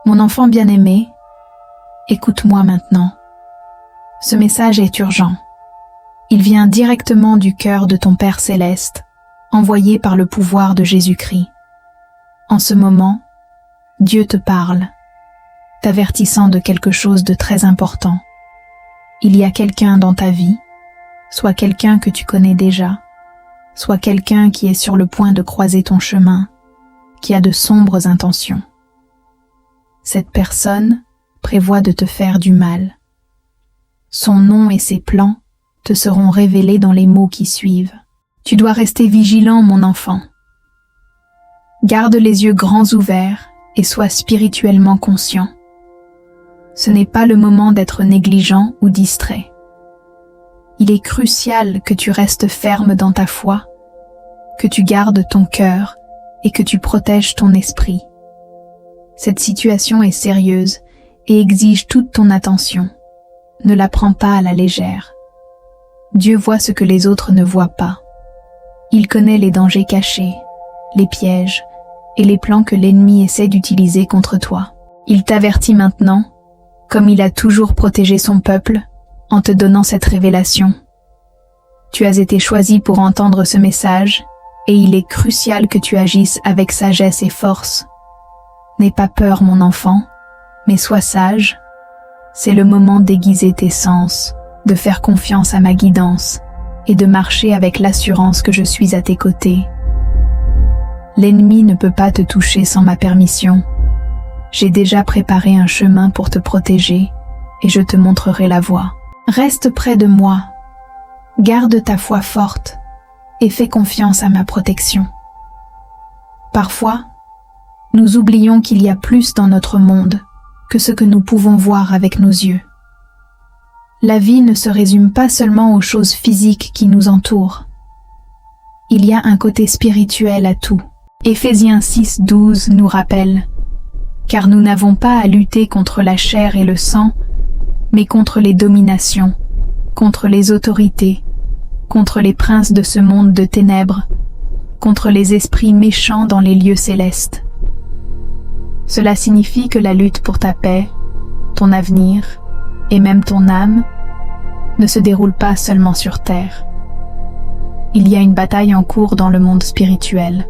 Mon enfant bien-aimé, écoute-moi maintenant. Ce message est urgent. Il vient directement du cœur de ton Père céleste, envoyé par le pouvoir de Jésus-Christ. En ce moment, Dieu te parle, t'avertissant de quelque chose de très important. Il y a quelqu'un dans ta vie, soit quelqu'un que tu connais déjà, soit quelqu'un qui est sur le point de croiser ton chemin, qui a de sombres intentions. Cette personne prévoit de te faire du mal. Son nom et ses plans te seront révélés dans les mots qui suivent. Tu dois rester vigilant, mon enfant. Garde les yeux grands ouverts et sois spirituellement conscient. Ce n'est pas le moment d'être négligent ou distrait. Il est crucial que tu restes ferme dans ta foi, que tu gardes ton cœur et que tu protèges ton esprit. Cette situation est sérieuse et exige toute ton attention. Ne la prends pas à la légère. Dieu voit ce que les autres ne voient pas. Il connaît les dangers cachés, les pièges et les plans que l'ennemi essaie d'utiliser contre toi. Il t'avertit maintenant, comme il a toujours protégé son peuple, en te donnant cette révélation. Tu as été choisi pour entendre ce message et il est crucial que tu agisses avec sagesse et force. N'aie pas peur, mon enfant, mais sois sage. C'est le moment d'aiguiser tes sens, de faire confiance à ma guidance et de marcher avec l'assurance que je suis à tes côtés. L'ennemi ne peut pas te toucher sans ma permission. J'ai déjà préparé un chemin pour te protéger et je te montrerai la voie. Reste près de moi, garde ta foi forte et fais confiance à ma protection. Parfois, nous oublions qu'il y a plus dans notre monde que ce que nous pouvons voir avec nos yeux. La vie ne se résume pas seulement aux choses physiques qui nous entourent. Il y a un côté spirituel à tout. Éphésiens 6:12 nous rappelle « Car nous n'avons pas à lutter contre la chair et le sang, mais contre les dominations, contre les autorités, contre les princes de ce monde de ténèbres, contre les esprits méchants dans les lieux célestes. » Cela signifie que la lutte pour ta paix, ton avenir et même ton âme ne se déroule pas seulement sur terre. Il y a une bataille en cours dans le monde spirituel,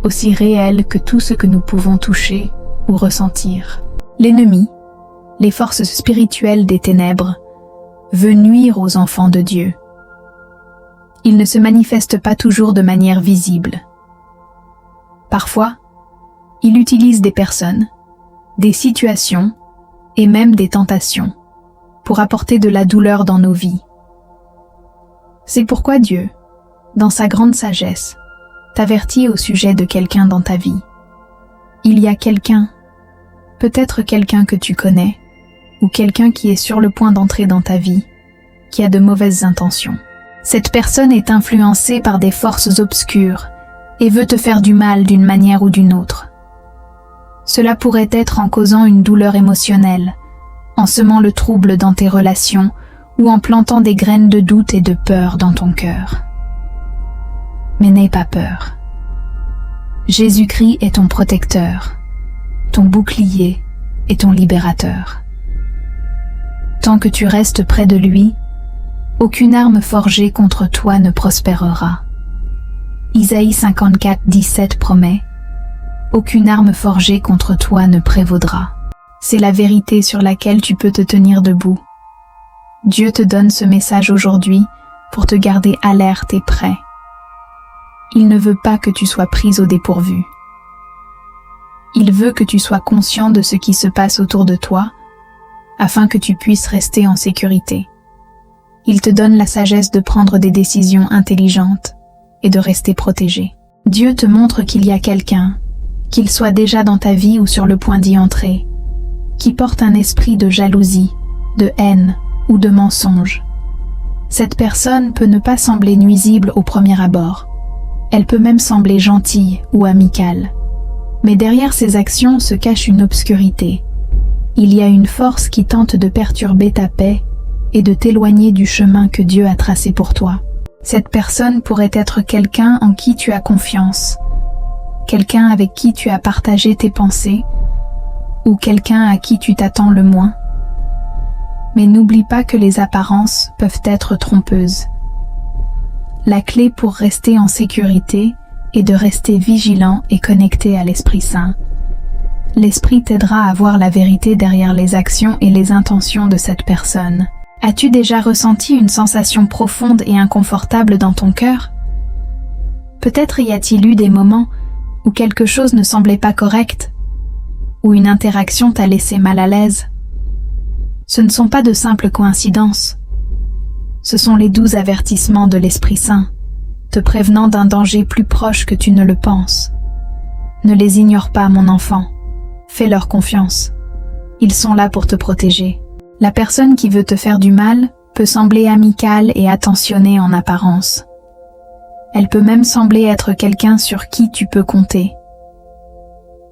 aussi réelle que tout ce que nous pouvons toucher ou ressentir. L'ennemi, les forces spirituelles des ténèbres, veut nuire aux enfants de Dieu. Il ne se manifeste pas toujours de manière visible. Parfois, il utilise des personnes, des situations et même des tentations pour apporter de la douleur dans nos vies. C'est pourquoi Dieu, dans sa grande sagesse, t'avertit au sujet de quelqu'un dans ta vie. Il y a quelqu'un, peut-être quelqu'un que tu connais, ou quelqu'un qui est sur le point d'entrer dans ta vie, qui a de mauvaises intentions. Cette personne est influencée par des forces obscures et veut te faire du mal d'une manière ou d'une autre. Cela pourrait être en causant une douleur émotionnelle, en semant le trouble dans tes relations ou en plantant des graines de doute et de peur dans ton cœur. Mais n'aie pas peur. Jésus-Christ est ton protecteur, ton bouclier et ton libérateur. Tant que tu restes près de lui, aucune arme forgée contre toi ne prospérera. Isaïe 54:17 promet « Aucune arme forgée contre toi ne prévaudra ». C'est la vérité sur laquelle tu peux te tenir debout. Dieu te donne ce message aujourd'hui pour te garder alerte et prêt. Il ne veut pas que tu sois prise au dépourvu. Il veut que tu sois conscient de ce qui se passe autour de toi, afin que tu puisses rester en sécurité. Il te donne la sagesse de prendre des décisions intelligentes et de rester protégé. Dieu te montre qu'il y a quelqu'un, qu'il soit déjà dans ta vie ou sur le point d'y entrer, qui porte un esprit de jalousie, de haine ou de mensonge. Cette personne peut ne pas sembler nuisible au premier abord. Elle peut même sembler gentille ou amicale. Mais derrière ces actions se cache une obscurité. Il y a une force qui tente de perturber ta paix et de t'éloigner du chemin que Dieu a tracé pour toi. Cette personne pourrait être quelqu'un en qui tu as confiance, quelqu'un avec qui tu as partagé tes pensées, ou quelqu'un à qui tu t'attends le moins. Mais n'oublie pas que les apparences peuvent être trompeuses. La clé pour rester en sécurité est de rester vigilant et connecté à l'Esprit Saint. L'Esprit t'aidera à voir la vérité derrière les actions et les intentions de cette personne. As-tu déjà ressenti une sensation profonde et inconfortable dans ton cœur? Peut-être y a-t-il eu des moments où quelque chose ne semblait pas correct, où une interaction t'a laissé mal à l'aise. Ce ne sont pas de simples coïncidences. Ce sont les doux avertissements de l'Esprit Saint, te prévenant d'un danger plus proche que tu ne le penses. Ne les ignore pas, mon enfant. Fais-leur confiance. Ils sont là pour te protéger. La personne qui veut te faire du mal peut sembler amicale et attentionnée en apparence. Elle peut même sembler être quelqu'un sur qui tu peux compter.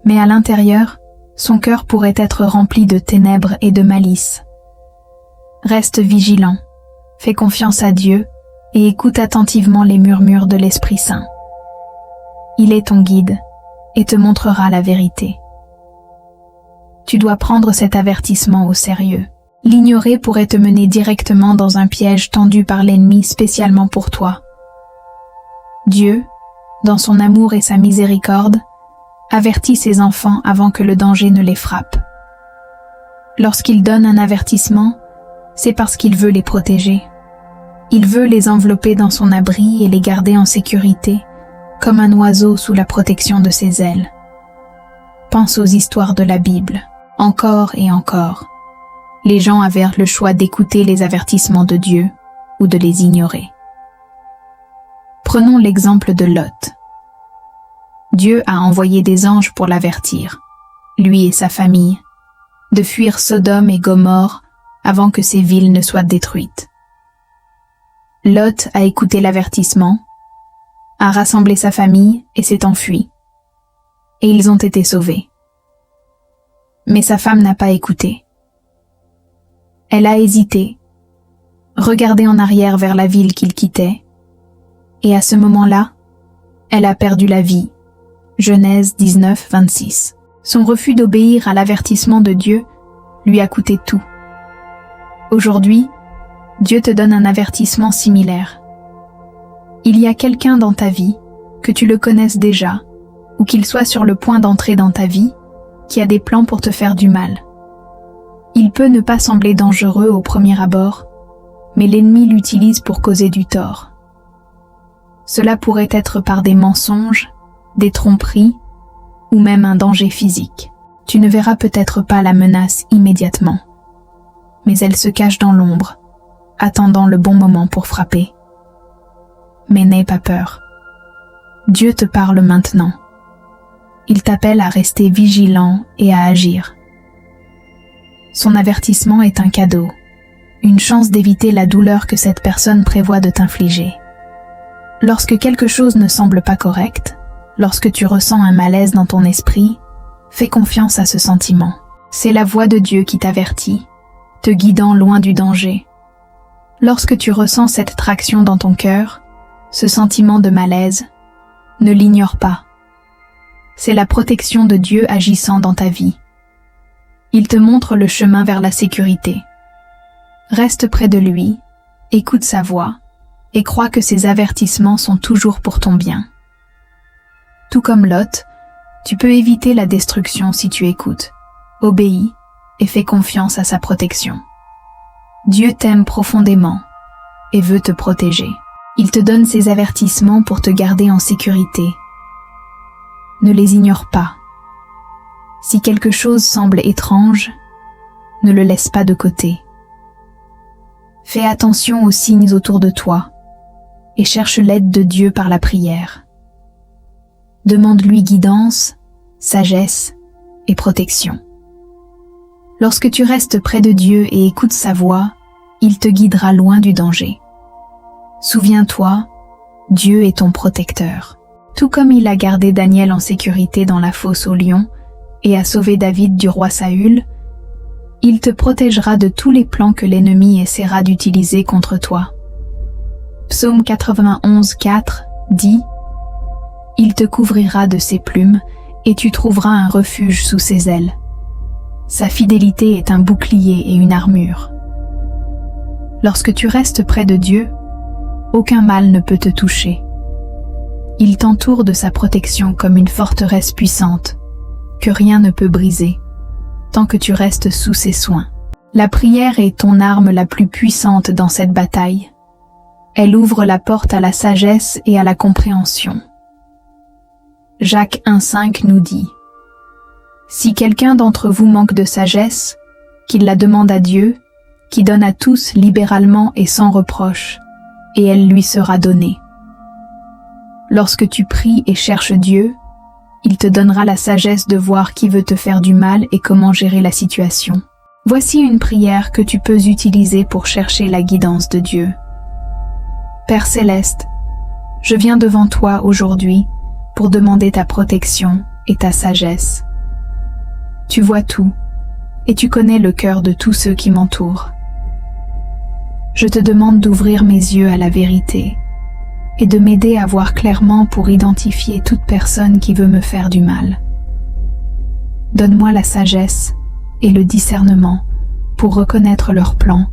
Mais à l'intérieur, son cœur pourrait être rempli de ténèbres et de malice. Reste vigilant, fais confiance à Dieu et écoute attentivement les murmures de l'Esprit Saint. Il est ton guide et te montrera la vérité. Tu dois prendre cet avertissement au sérieux. L'ignorer pourrait te mener directement dans un piège tendu par l'ennemi spécialement pour toi. Dieu, dans son amour et sa miséricorde, avertit ses enfants avant que le danger ne les frappe. Lorsqu'il donne un avertissement, c'est parce qu'il veut les protéger. Il veut les envelopper dans son abri et les garder en sécurité, comme un oiseau sous la protection de ses ailes. Pense aux histoires de la Bible. Encore et encore, les gens avaient le choix d'écouter les avertissements de Dieu ou de les ignorer. Prenons l'exemple de Lot. Dieu a envoyé des anges pour l'avertir, lui et sa famille, de fuir Sodome et Gomorrhe avant que ces villes ne soient détruites. Lot a écouté l'avertissement, a rassemblé sa famille et s'est enfui. Et ils ont été sauvés. Mais sa femme n'a pas écouté. Elle a hésité, regardé en arrière vers la ville qu'il quittait, et à ce moment-là, elle a perdu la vie. Genèse 19, 26. Son refus d'obéir à l'avertissement de Dieu lui a coûté tout. Aujourd'hui, Dieu te donne un avertissement similaire. Il y a quelqu'un dans ta vie, que tu le connaisses déjà, ou qu'il soit sur le point d'entrer dans ta vie, qui a des plans pour te faire du mal. Il peut ne pas sembler dangereux au premier abord, mais l'ennemi l'utilise pour causer du tort. Cela pourrait être par des mensonges, des tromperies, ou même un danger physique. Tu ne verras peut-être pas la menace immédiatement, mais elle se cache dans l'ombre, attendant le bon moment pour frapper. Mais n'aie pas peur. Dieu te parle maintenant. Il t'appelle à rester vigilant et à agir. Son avertissement est un cadeau, une chance d'éviter la douleur que cette personne prévoit de t'infliger. Lorsque quelque chose ne semble pas correct, lorsque tu ressens un malaise dans ton esprit, fais confiance à ce sentiment. C'est la voix de Dieu qui t'avertit, te guidant loin du danger. Lorsque tu ressens cette traction dans ton cœur, ce sentiment de malaise, ne l'ignore pas. C'est la protection de Dieu agissant dans ta vie. Il te montre le chemin vers la sécurité. Reste près de lui, écoute sa voix, et crois que ses avertissements sont toujours pour ton bien. Tout comme Lot, tu peux éviter la destruction si tu écoutes, obéis et fais confiance à sa protection. Dieu t'aime profondément et veut te protéger. Il te donne ses avertissements pour te garder en sécurité. Ne les ignore pas. Si quelque chose semble étrange, ne le laisse pas de côté. Fais attention aux signes autour de toi et cherche l'aide de Dieu par la prière. Demande-lui guidance, sagesse et protection. Lorsque tu restes près de Dieu et écoutes sa voix, il te guidera loin du danger. Souviens-toi, Dieu est ton protecteur. Tout comme il a gardé Daniel en sécurité dans la fosse aux lions et a sauvé David du roi Saül, il te protégera de tous les plans que l'ennemi essaiera d'utiliser contre toi. Psaume 91, 4 dit « Il te couvrira de ses plumes et tu trouveras un refuge sous ses ailes. Sa fidélité est un bouclier et une armure. Lorsque tu restes près de Dieu, aucun mal ne peut te toucher. Il t'entoure de sa protection comme une forteresse puissante, que rien ne peut briser, tant que tu restes sous ses soins. La prière est ton arme la plus puissante dans cette bataille. Elle ouvre la porte à la sagesse et à la compréhension. Jacques 1,5 nous dit : si quelqu'un d'entre vous manque de sagesse, qu'il la demande à Dieu, qui donne à tous libéralement et sans reproche, et elle lui sera donnée. Lorsque tu pries et cherches Dieu, il te donnera la sagesse de voir qui veut te faire du mal et comment gérer la situation. Voici une prière que tu peux utiliser pour chercher la guidance de Dieu. Père céleste, je viens devant toi aujourd'hui pour demander ta protection et ta sagesse. Tu vois tout, et tu connais le cœur de tous ceux qui m'entourent. Je te demande d'ouvrir mes yeux à la vérité et de m'aider à voir clairement pour identifier toute personne qui veut me faire du mal. Donne-moi la sagesse et le discernement pour reconnaître leurs plans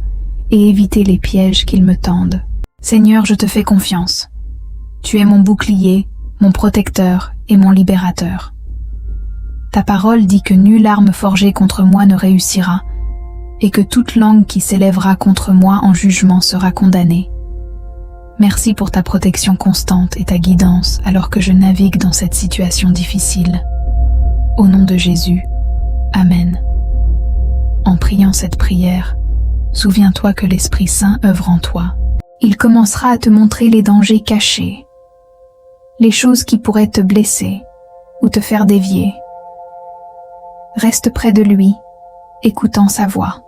et éviter les pièges qu'ils me tendent. Seigneur, je te fais confiance. Tu es mon bouclier, mon protecteur et mon libérateur. Ta parole dit que nulle arme forgée contre moi ne réussira, et que toute langue qui s'élèvera contre moi en jugement sera condamnée. Merci pour ta protection constante et ta guidance alors que je navigue dans cette situation difficile. Au nom de Jésus, Amen. En priant cette prière, souviens-toi que l'Esprit Saint œuvre en toi. Il commencera à te montrer les dangers cachés, les choses qui pourraient te blesser ou te faire dévier. Reste près de lui, écoutant sa voix.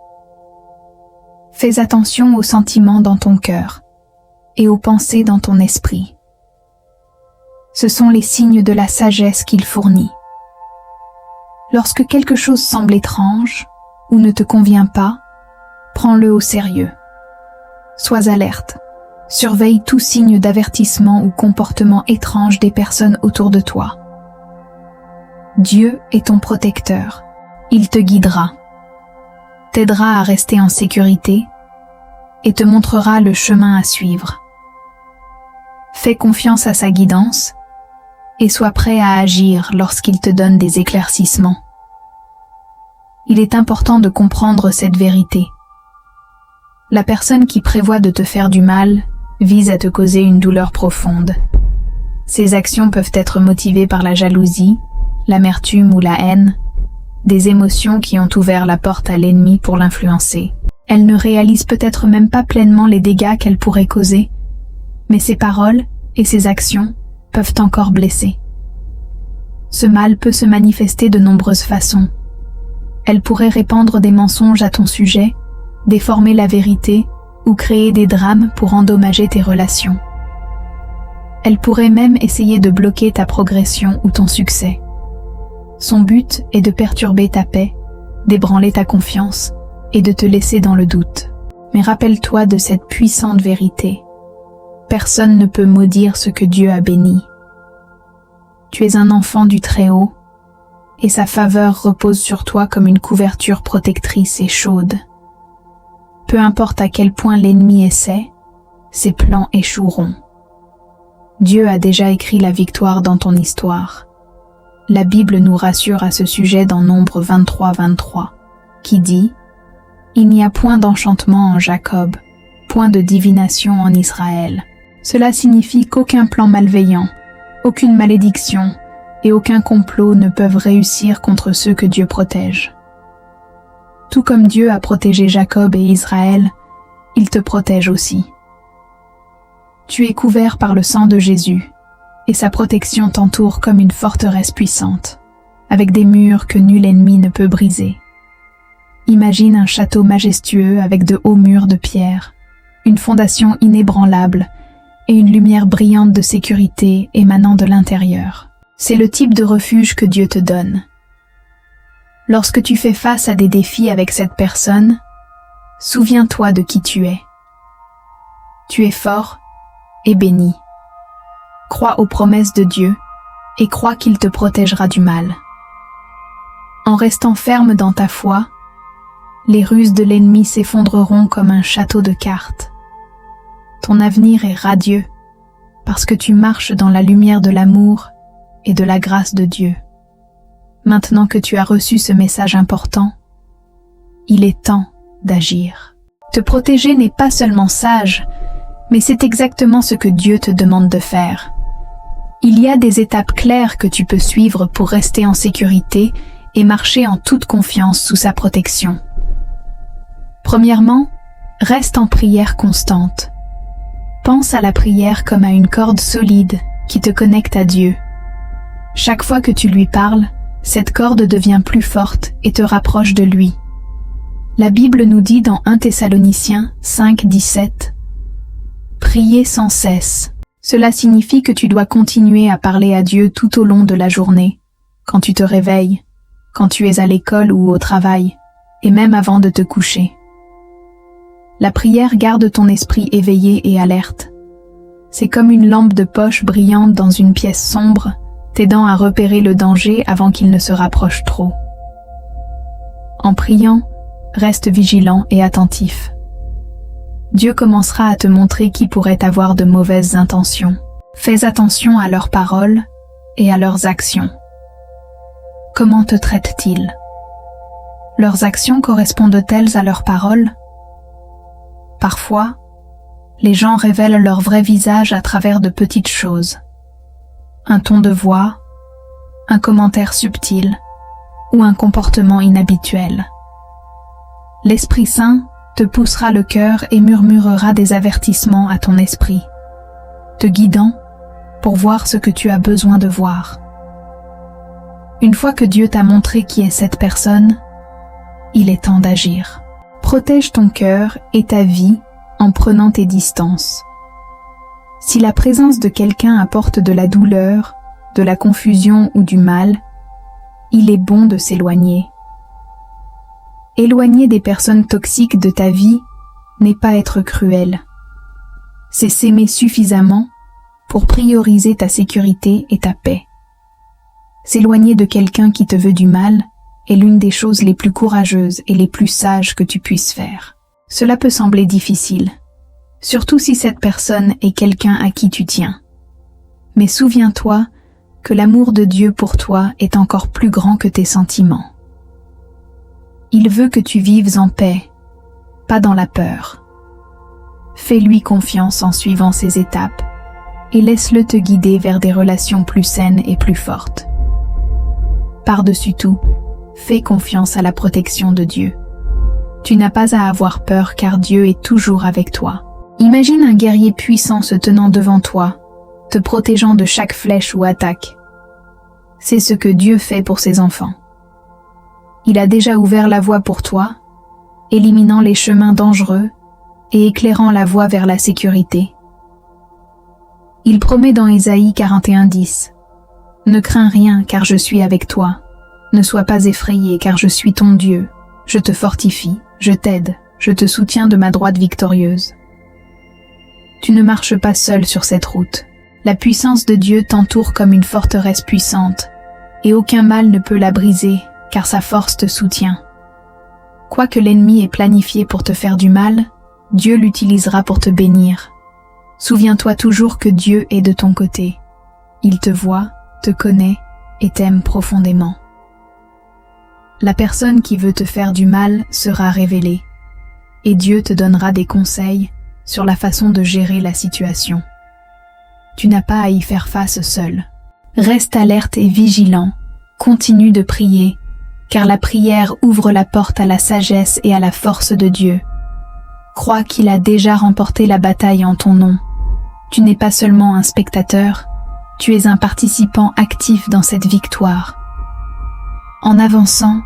Fais attention aux sentiments dans ton cœur et aux pensées dans ton esprit. Ce sont les signes de la sagesse qu'il fournit. Lorsque quelque chose semble étrange ou ne te convient pas, prends-le au sérieux. Sois alerte. Surveille tout signe d'avertissement ou comportement étrange des personnes autour de toi. Dieu est ton protecteur. Il te guidera, t'aidera à rester en sécurité et te montrera le chemin à suivre. Fais confiance à sa guidance et sois prêt à agir lorsqu'il te donne des éclaircissements. Il est important de comprendre cette vérité. La personne qui prévoit de te faire du mal vise à te causer une douleur profonde. Ses actions peuvent être motivées par la jalousie, l'amertume ou la haine, des émotions qui ont ouvert la porte à l'ennemi pour l'influencer. Elle ne réalise peut-être même pas pleinement les dégâts qu'elle pourrait causer, mais ses paroles et ses actions peuvent encore blesser. Ce mal peut se manifester de nombreuses façons. Elle pourrait répandre des mensonges à ton sujet, déformer la vérité ou créer des drames pour endommager tes relations. Elle pourrait même essayer de bloquer ta progression ou ton succès. Son but est de perturber ta paix, d'ébranler ta confiance et de te laisser dans le doute. Mais rappelle-toi de cette puissante vérité. Personne ne peut maudire ce que Dieu a béni. Tu es un enfant du Très-Haut, et sa faveur repose sur toi comme une couverture protectrice et chaude. Peu importe à quel point l'ennemi essaie, ses plans échoueront. Dieu a déjà écrit la victoire dans ton histoire. La Bible nous rassure à ce sujet dans Nombre 23:23, qui dit « Il n'y a point d'enchantement en Jacob, point de divination en Israël. » Cela signifie qu'aucun plan malveillant, aucune malédiction et aucun complot ne peuvent réussir contre ceux que Dieu protège. Tout comme Dieu a protégé Jacob et Israël, il te protège aussi. Tu es couvert par le sang de Jésus, et sa protection t'entoure comme une forteresse puissante, avec des murs que nul ennemi ne peut briser. Imagine un château majestueux avec de hauts murs de pierre, une fondation inébranlable et une lumière brillante de sécurité émanant de l'intérieur. C'est le type de refuge que Dieu te donne. Lorsque tu fais face à des défis avec cette personne, souviens-toi de qui tu es. Tu es fort et béni. Crois aux promesses de Dieu et crois qu'il te protégera du mal. En restant ferme dans ta foi, les ruses de l'ennemi s'effondreront comme un château de cartes. Ton avenir est radieux parce que tu marches dans la lumière de l'amour et de la grâce de Dieu. Maintenant que tu as reçu ce message important, il est temps d'agir. Te protéger n'est pas seulement sage, mais c'est exactement ce que Dieu te demande de faire. Il y a des étapes claires que tu peux suivre pour rester en sécurité et marcher en toute confiance sous sa protection. Premièrement, reste en prière constante. Pense à la prière comme à une corde solide qui te connecte à Dieu. Chaque fois que tu lui parles, cette corde devient plus forte et te rapproche de lui. La Bible nous dit dans 1 Thessaloniciens 5:17 « Priez sans cesse ». Cela signifie que tu dois continuer à parler à Dieu tout au long de la journée, quand tu te réveilles, quand tu es à l'école ou au travail, et même avant de te coucher. La prière garde ton esprit éveillé et alerte. C'est comme une lampe de poche brillante dans une pièce sombre, t'aidant à repérer le danger avant qu'il ne se rapproche trop. En priant, reste vigilant et attentif. Dieu commencera à te montrer qui pourrait avoir de mauvaises intentions. Fais attention à leurs paroles et à leurs actions. Comment te traitent-ils? Leurs actions correspondent-elles à leurs paroles? Parfois, les gens révèlent leur vrai visage à travers de petites choses. Un ton de voix, un commentaire subtil ou un comportement inhabituel. L'Esprit Saint te poussera le cœur et murmurera des avertissements à ton esprit, te guidant pour voir ce que tu as besoin de voir. Une fois que Dieu t'a montré qui est cette personne, il est temps d'agir. Protège ton cœur et ta vie en prenant tes distances. Si la présence de quelqu'un apporte de la douleur, de la confusion ou du mal, il est bon de s'éloigner. Éloigner des personnes toxiques de ta vie n'est pas être cruel. C'est s'aimer suffisamment pour prioriser ta sécurité et ta paix. S'éloigner de quelqu'un qui te veut du mal est l'une des choses les plus courageuses et les plus sages que tu puisses faire. Cela peut sembler difficile, surtout si cette personne est quelqu'un à qui tu tiens. Mais souviens-toi que l'amour de Dieu pour toi est encore plus grand que tes sentiments. Il veut que tu vives en paix, pas dans la peur. Fais-lui confiance en suivant ses étapes et laisse-le te guider vers des relations plus saines et plus fortes. Par-dessus tout, fais confiance à la protection de Dieu. Tu n'as pas à avoir peur car Dieu est toujours avec toi. Imagine un guerrier puissant se tenant devant toi, te protégeant de chaque flèche ou attaque. C'est ce que Dieu fait pour ses enfants. Il a déjà ouvert la voie pour toi, éliminant les chemins dangereux et éclairant la voie vers la sécurité. Il promet dans Ésaïe 41:10 « Ne crains rien car je suis avec toi. Ne sois pas effrayé car je suis ton Dieu. Je te fortifie, je t'aide, je te soutiens de ma droite victorieuse. » Tu ne marches pas seul sur cette route. La puissance de Dieu t'entoure comme une forteresse puissante, et aucun mal ne peut la briser, car sa force te soutient. Quoi que l'ennemi ait planifié pour te faire du mal, Dieu l'utilisera pour te bénir. Souviens-toi toujours que Dieu est de ton côté. Il te voit, te connaît et t'aime profondément. La personne qui veut te faire du mal sera révélée, et Dieu te donnera des conseils sur la façon de gérer la situation. Tu n'as pas à y faire face seul. Reste alerte et vigilant, continue de prier, car la prière ouvre la porte à la sagesse et à la force de Dieu. Crois qu'il a déjà remporté la bataille en ton nom. Tu n'es pas seulement un spectateur, tu es un participant actif dans cette victoire. En avançant,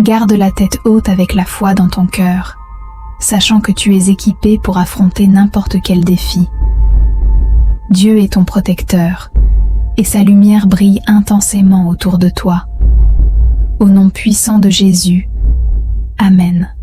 garde la tête haute avec la foi dans ton cœur, sachant que tu es équipé pour affronter n'importe quel défi. Dieu est ton protecteur, et sa lumière brille intensément autour de toi. Au nom puissant de Jésus, Amen.